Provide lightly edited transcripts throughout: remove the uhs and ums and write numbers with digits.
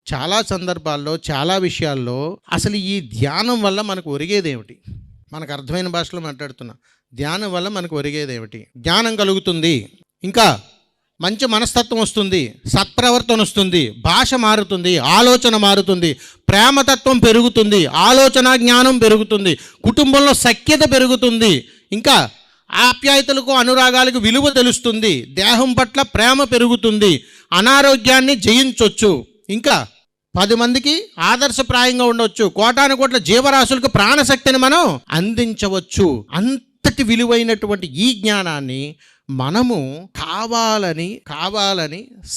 చాలా సందర్భాల్లో, చాలా విషయాల్లో అసలు ఈ ధ్యానం వల్ల మనకు ఒరిగేదేమిటి? మనకు అర్థమైన భాషలో మాట్లాడుతున్నా. ధ్యానం వల్ల మనకు ఒరిగేదేమిటి? జ్ఞానం కలుగుతుంది, ఇంకా మంచి మనస్తత్వం వస్తుంది, సత్ప్రవర్తన వస్తుంది, భాష మారుతుంది, ఆలోచన మారుతుంది, ప్రేమతత్వం పెరుగుతుంది, ఆలోచన జ్ఞానం పెరుగుతుంది, కుటుంబంలో సఖ్యత పెరుగుతుంది, ఇంకా ఆప్యాయతలకు అనురాగాలకు విలువ తెలుస్తుంది, దేహం పట్ల ప్రేమ పెరుగుతుంది, అనారోగ్యాన్ని జయించవచ్చు, ఇంకా 10 మందికి ఆదర్శప్రాయంగా ఉండవచ్చు, కోటాను కోట్ల జీవరాశులకు ప్రాణశక్తిని మనం అందించవచ్చు. అంతటి విలువైనటువంటి ఈ జ్ఞానాన్ని మనము కావాలని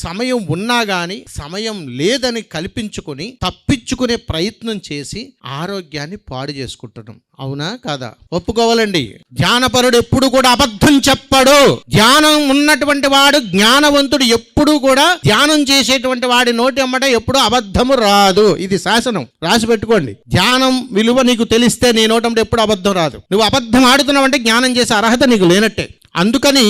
సమయం ఉన్నా కానీ సమయం లేదని కల్పించుకొని తప్పించుకునే ప్రయత్నం చేసి ఆరోగ్యాన్ని పాడు చేసుకుంటున్నాం. అవునా కాదా? ఒప్పుకోవాలండి. ధ్యానపరుడు ఎప్పుడు కూడా అబద్ధం చెప్పడు. ధ్యానం ఉన్నటువంటి వాడు, జ్ఞానవంతుడు ఎప్పుడు కూడా ధ్యానం చేసేటువంటి వాడి నోటి అమ్మట ఎప్పుడు అబద్ధము రాదు. ఇది శాసనం, రాసి పెట్టుకోండి. ధ్యానం విలువ నీకు తెలిస్తే నీ నోటమ్మట ఎప్పుడు అబద్ధం రాదు. నువ్వు అబద్ధం ఆడుతున్నావు అంటే జ్ఞానం చేసే అర్హత నీకు లేనట్టే. అందుకని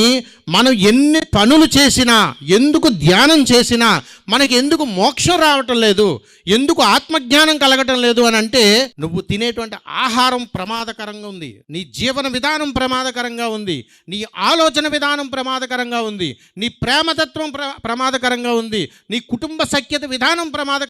మనం ఎన్ని పనులు చేసినా, ఎందుకు ధ్యానం చేసినా మనకి ఎందుకు మోక్షం రావటం లేదు, ఎందుకు ఆత్మజ్ఞానం కలగటం లేదు అని అంటే, నువ్వు తినేటువంటి ఆహారం ప్రమాదకరంగా ఉంది, నీ జీవన విధానం ప్రమాదకరంగా ఉంది, నీ ఆలోచన విధానం ప్రమాదకరంగా ఉంది, నీ ప్రేమతత్వం ప్రమాదకరంగా ఉంది, నీ కుటుంబ సఖ్యత విధానం